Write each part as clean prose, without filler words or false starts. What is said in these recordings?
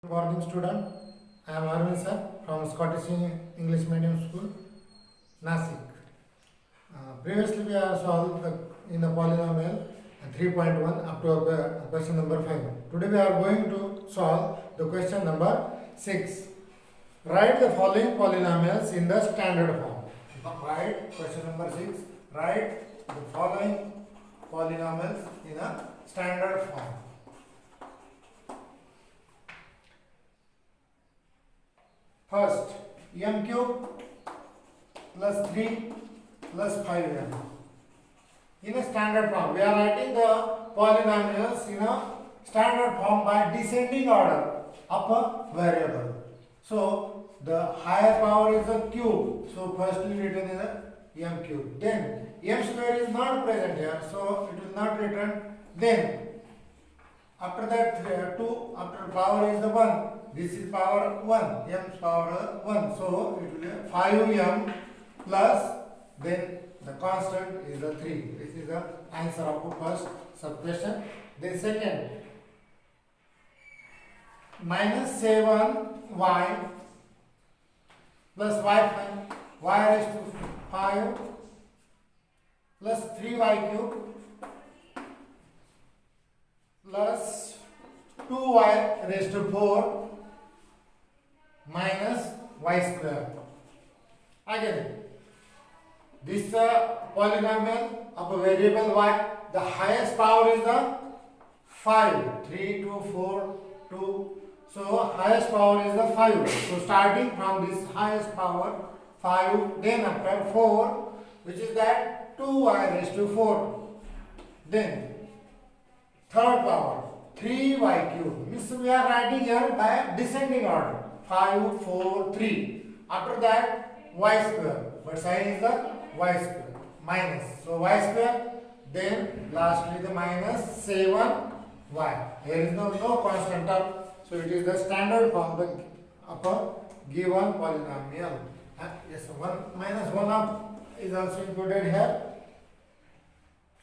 Good morning, student. I am Arvind sir from Scottish English Medium School, Nasik. Previously, we have solved in the polynomial 3.1 up to question number 5. Today, we are going to solve the question number 6. Write the following polynomials in the standard form. Write question number 6. Write the following polynomials in a standard form. First, m cube plus 3 plus 5m. In a standard form, we are writing the polynomials in a standard form by descending order of a variable. So, the higher power is a cube. So, firstly written is a m cube. Then, m square is not present here. So, it will not return. Then, after that 2, after power is the 1. This is power 1, m power 1. So, it will be 5m plus, then the constant is the 3. This is the answer of the first sub-question. Then second, minus 7y plus y raised to 5 plus 3y cube plus 2y raised to 4 minus y square. Again, this polynomial of a variable y, the highest power is the 5, 3, 2, 4, 2. So, highest power is the 5. So, starting from this highest power, 5, then after 4, which is that 2y raised to 4. Then, third power, 3y cube. Means we are writing here by descending order. 5, 4, 3. After that, y square. But sign is the y square. Minus. So, y square. Then, lastly, the minus 7y. Here is no constant term. So, it is the standard form of a given polynomial. Yes, 1 minus 1 up is also included here.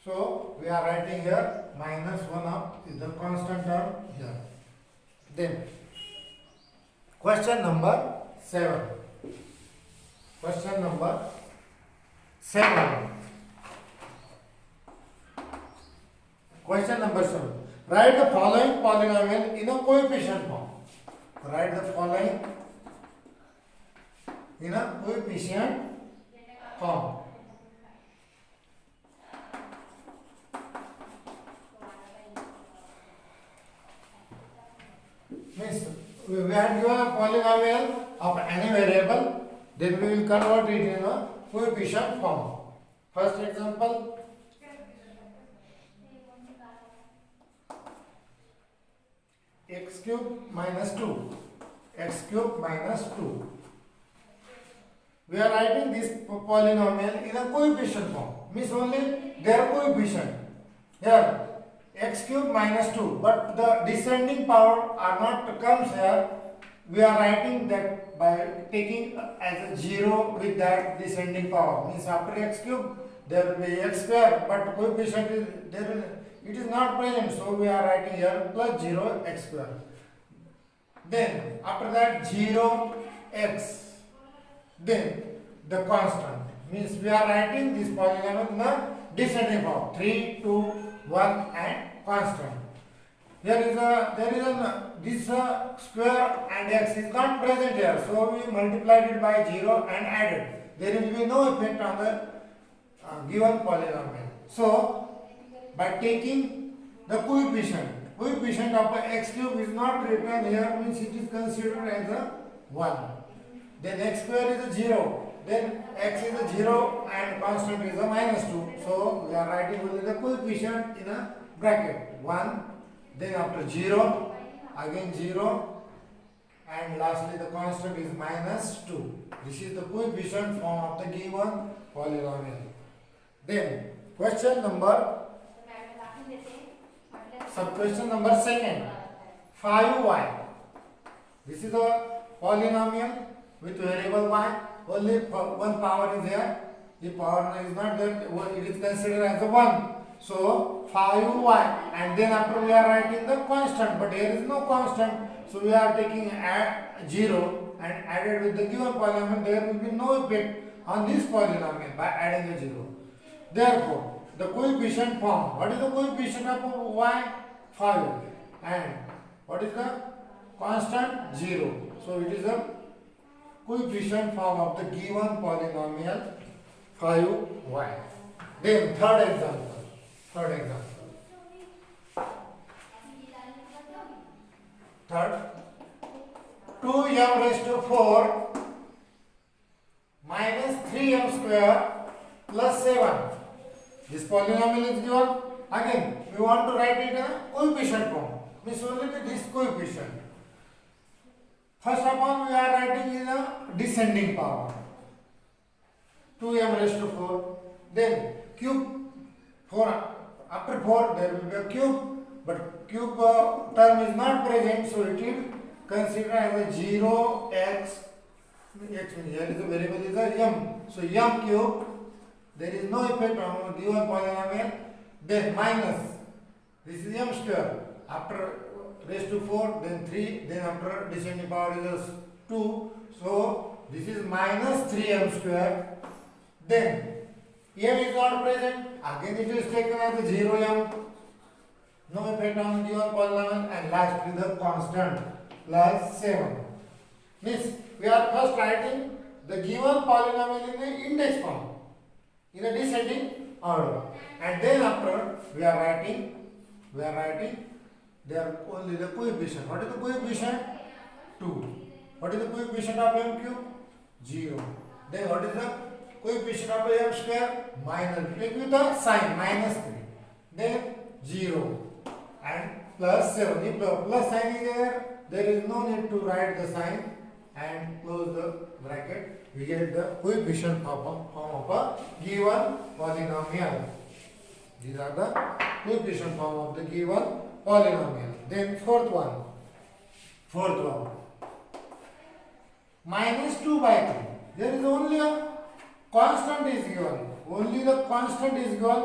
So, we are writing here minus 1 up is the constant term here. Then, question number 7. Question number 7. Question number 7. Write the following polynomial in a coefficient form. Write the following in a coefficient form. Means we have given a polynomial of any variable, then we will convert it in a coefficient form. First example, x cube minus 2. X cube minus 2. We are writing this polynomial in a coefficient form. Means only their coefficient. Here x cube minus 2, but the descending power are not comes here. We are writing that by taking as a 0 with that descending power. Means after x cube there will be x square, but coefficient is there. It is not present, so we are writing here plus 0 x square. Then after that 0 x. Then the constant. Means we are writing this polynomial in a descending form. 3, 2, 1 and constant. There is this square and x is not present here. So we multiplied it by 0 and added. There will be no effect on the given polynomial. So by taking the coefficient of x cube is not written here, means it is considered as a 1. Then x square is a 0. Then x is a 0 and constant is a minus 2. So we are writing only the coefficient in a bracket. 1, then after 0, again 0, and lastly the constant is minus 2. This is the coefficient form of the given polynomial. Then question number sub-question number 2. 5y. This is a polynomial with variable y. Only one power is here. The power is not there. It is considered as a 1. So 5y, and then after we are writing the constant, but here is no constant. So we are taking add 0 and added with the given polynomial, there will be no effect on this polynomial by adding a 0. Therefore, the coefficient form, what is the coefficient of y? 5. And what is the constant? 0. So it is the coefficient form of the given polynomial 5y. Then third example. Third, 2m raised to 4 minus 3m square plus 7. This polynomial is given. Again, we want to write it in a coefficient form. Means only this coefficient. First of all, we are writing in a descending power. 2m raised to 4. Then cube 4. After 4, there will be a cube. But cube term is not present, so it is considered as a 0x. X means here is the variable is a m. So m cube. There is no effect on the given polynomial. Then minus. This is m square. After raised to 4, then 3. Then after descending power is 2. So this is minus 3m square. Then m is not present. Again it is taken as a 0m. No effect on the given polynomial, and lastly the constant plus 7. Means we are first writing the given polynomial in the index form, in a descending order, and then after we are writing there only the coefficient. What is the coefficient? 2. What is the coefficient of m cube? 0. Then what is the coefficient of m square? Minus. Take with the sign minus 3. Then 0. And plus 7. If the plus sign is there is no need to write the sign and close the bracket. We get the coefficient form of a given polynomial. These are the coefficient form of the given polynomial. Then fourth one. Minus 2 by 3. There is only a constant is given. Only the constant is given.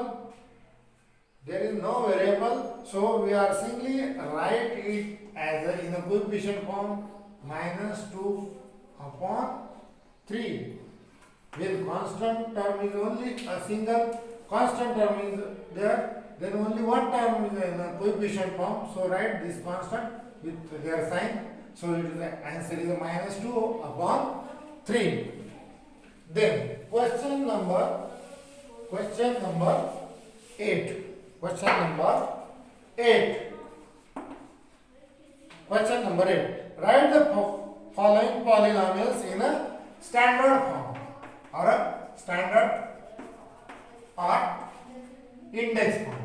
There is no variable, so we are simply write it as a, in a coefficient form minus 2 upon 3. When constant term is only a single constant term is there, then only one term is in a coefficient form. So write this constant with their sign. So it is the answer is a minus 2 upon 3. Then question number 8. Question number 8. Write the following polynomials in a standard form or a standard or index form.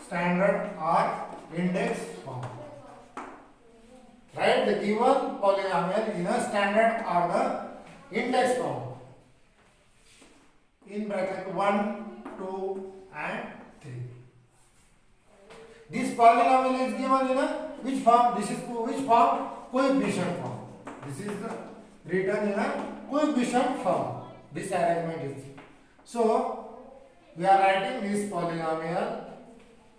Standard or index form. Write the given polynomial in a standard or the index form. In bracket 1, 2 and 3. This polynomial is given in a which form? This is which form? Coefficient form. This is written in a coefficient form. This arrangement is. So we are writing this polynomial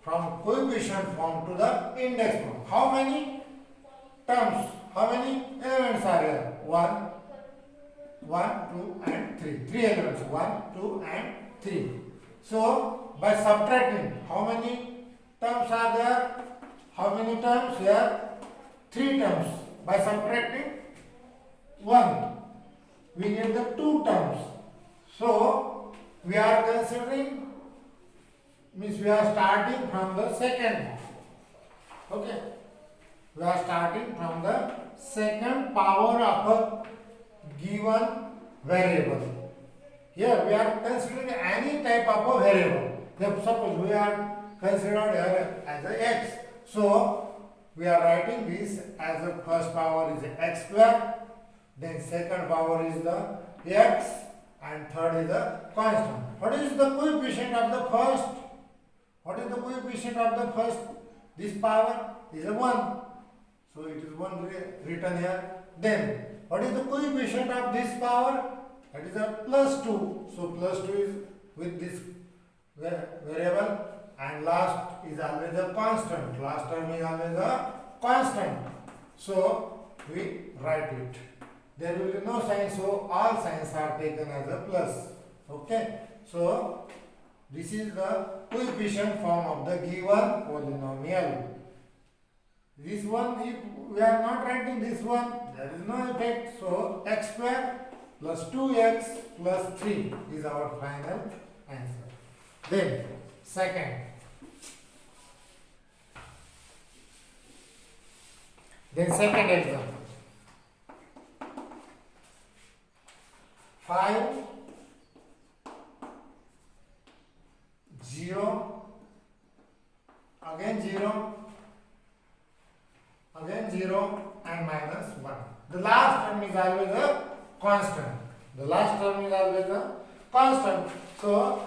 from coefficient form to the index form. How many terms? How many elements are here? 1, 2 and 3. 3 elements. 1, 2 and 3. So by subtracting, how many terms are there? How many terms here? 3 terms. By subtracting 1, we get the 2 terms. So we are considering, means we are starting from the second. Okay. We are starting from the second power of a given variable. Here we are considering any type of a variable. Suppose we are considered here as a x. So we are writing this as the first power is x square, then second power is the x, and third is the constant. What is the coefficient of the first? What is the coefficient of the first? This power is a 1. So it is 1 written here. Then what is the coefficient of this power? That is a plus 2. So plus 2 is with this variable, and last is always a constant. Last term is always a constant. So we write it. There will be no sign, so all signs are taken as a plus. Okay. So this is the coefficient form of the given polynomial. This one, if we are not writing this one, there is no effect. So x square plus 2x plus 3 is our final answer. Then second example. 5 0 again 0 again 0 and minus 1. The last term is always a constant. So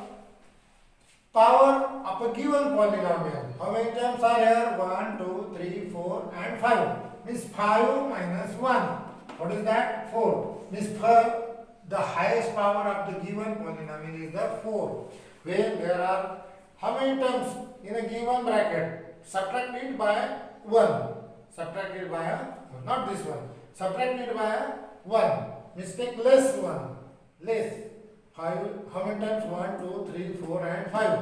power of a given polynomial. How many terms are here? 1, 2, 3, 4 and 5. Means 5 minus 1. What is that? 4. Means the highest power of the given polynomial is the 4. Where there are how many terms in a given bracket? Subtract it by 1. Subtract it by not this one. Subtract it by 1. Mistake less 1. Less. 5. How many times? 1, 2, 3, 4 and 5.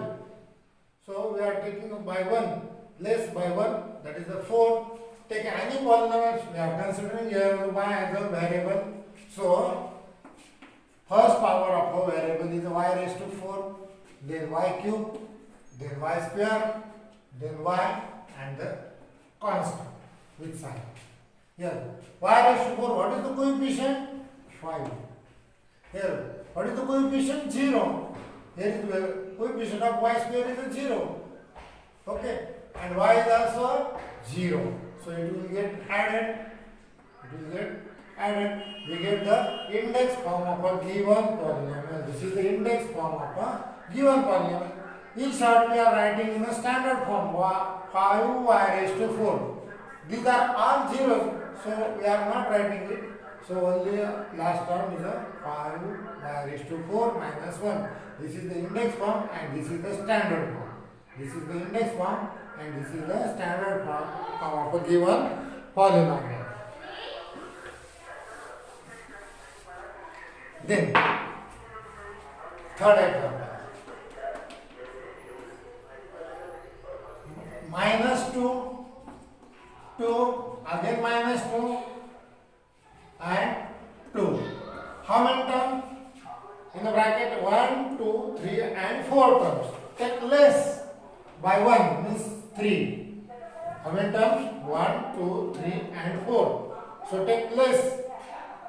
So we are taking by 1. Less by 1. That is the 4. Take any polynomial. We are considering here y as a variable. So first power of a variable is y raised to 4. Then y cube. Then y square. Then y and the constant with sign. Here y raised to 4. What is the coefficient? 5. Here what is the coefficient? 0. Here is the coefficient of y square is a 0. Okay. And y is also 0. So it will get added. We get the index form of a given polynomial. This is the index form of a given polynomial. In short, we are writing in a standard form 5y raised to 4. These are all zeros, so we are not writing it. So only last term is a 5y raised to 4 minus 1. This is the index form and this is the standard form. This is the index form and this is the standard form of a given polynomial. Then third example. Minus 2, 2, again minus 2 and 2. How many terms? In the bracket 1, 2, 3 and 4 terms. Take less by 1 means 3. How many terms? 1, 2, 3 and 4. So take less.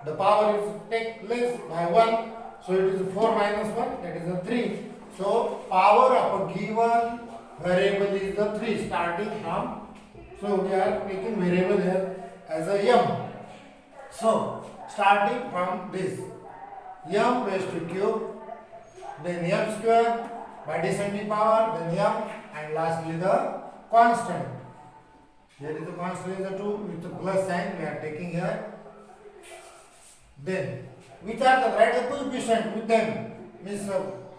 The power is take less by 1. So it is 4 minus 1, that is a 3. So power of a given variable is the 3 starting from. So we are taking variable here as a m. So starting from this m raised to cube, then m square by descending power, then m, and lastly the constant. Here is the constant is the 2 with the plus sign we are taking here. Then which are the right coefficient with them? Means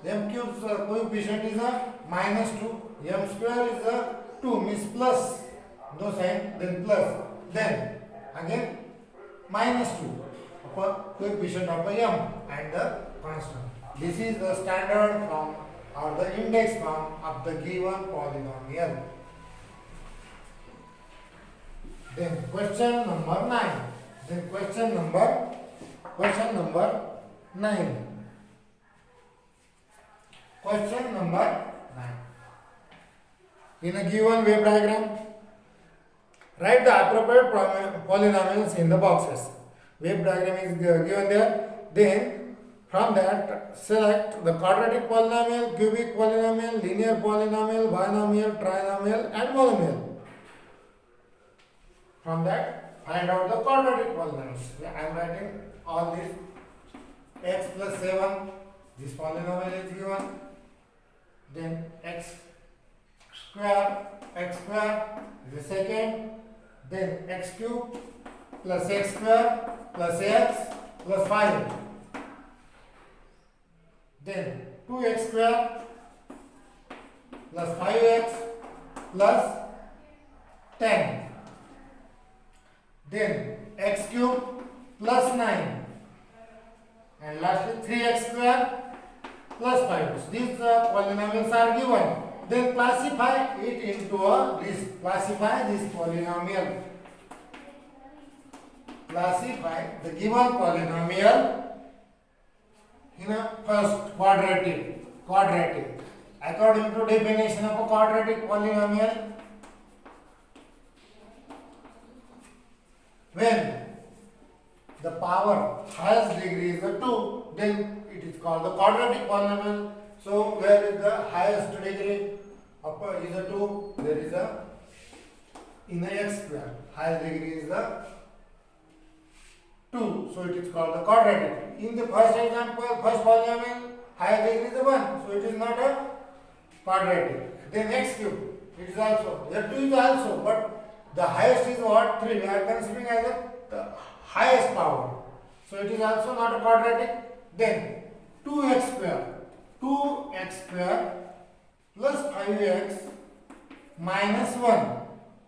m cube's coefficient is a minus 2, m square is a 2 means plus, no sign, then plus, then again minus 2 coefficient of the m and the constant. This is the standard form or the index form of the given polynomial. Then question number 9. Question number 9. Question number 9. In a given wave diagram, write the appropriate polynomials in the boxes. Wave diagram is given there. Then from that select the quadratic polynomial, cubic polynomial, linear polynomial, binomial, trinomial and monomial. From that find out the quadratic polynomials. I am writing all these. X plus 7, this polynomial is given. Then x square is the second. Then x cube plus x square plus x plus 5. Then 2x square plus 5x plus 10. then x cube plus 9, and lastly 3x square plus 5. These polynomials are given. Then classify it into a list. Classify this polynomial. Classify the given polynomial in a first quadratic. According to definition of a quadratic polynomial, when the power highest degree is a 2, then it is called the quadratic polynomial. So where is the highest degree? Upper is a 2, there is a in a x square. Highest degree is the 2, so it is called the quadratic. In the first example, first polynomial, highest degree is a 1, so it is not a quadratic. Then x cube, it is also, here 2 is also, but the highest is what? 3. We are considering as the highest power. So it is also not a quadratic. Then 2x square plus 5x minus 1.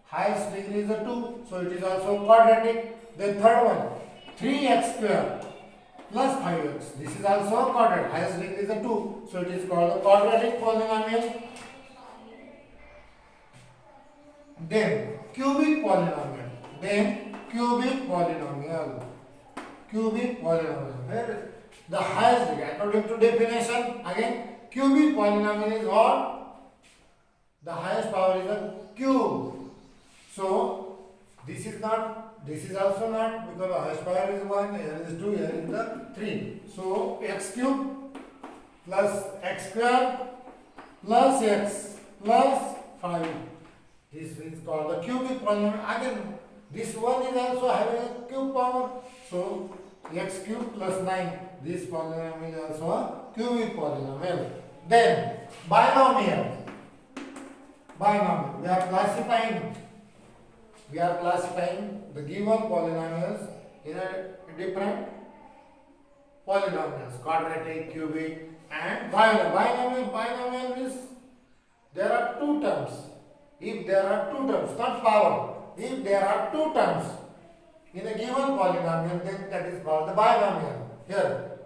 Highest degree is a 2, so it is also quadratic. Then third one, 3x square plus 5x. This is also a quadratic. Highest degree is a 2, so it is called a quadratic polynomial. Then cubic polynomial. Where the highest degree, according to definition, again cubic polynomial is what? The highest power is a cube. So this is also not, because the highest power is 1, here is 2, here is the 3. So x cube plus x square plus x plus 5. This is called the cubic polynomial. Again, this one is also having a cube power. So x cube plus 9. This polynomial is also a cubic polynomial. Then binomial. We are classifying the given polynomials in a different polynomials, quadratic, cubic, and binomial. Binomial means there are two terms. If there are two terms, not power, if there are two terms in a given polynomial, then that is called the binomial. Here,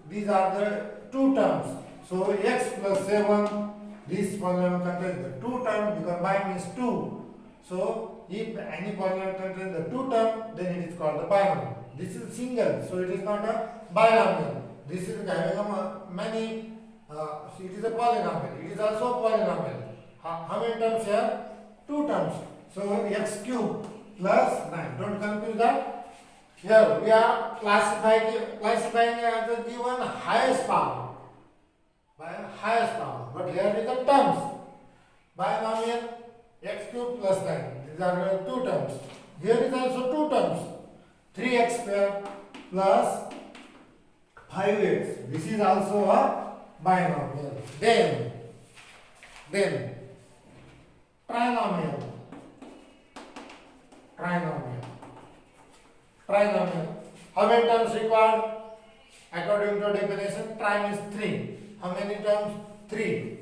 these are the two terms. So x plus 7, this polynomial contains the two terms, because bi means 2. So if any polynomial contains the two terms, then it is called the binomial. This is single, so it is not a binomial. This is having many, so it is a polynomial. It is also a polynomial. How many terms here? Two terms. So x cube plus 9. Don't confuse that. Here we are classifying as the given highest power. But here is the terms. Binomial x cube plus 9. These are two terms. Here is also two terms. 3x square plus 5x. This is also a binomial. Then trinomial. How many terms required? According to definition, tri is 3. How many terms? 3.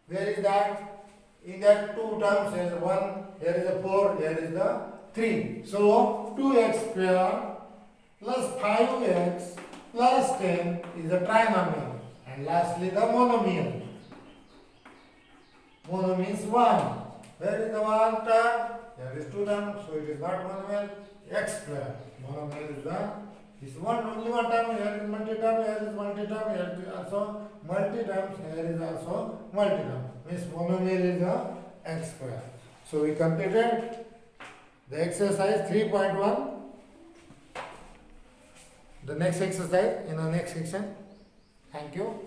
Where is that? In that two terms, here is 1, here is a 4, here is the 3. So 2x square plus 5x plus 10 is a trinomial. And lastly, the monomial. Mono means 1. Where is the 1 term? There is 2 terms, so it is not monomial. X square. Monomial is this one, only one term. Here is multi-term, here is multi-term, here is also multi-terms, here is also multi-term. Means monomial is x square. So we completed the exercise 3.1. The next exercise in the next section. Thank you.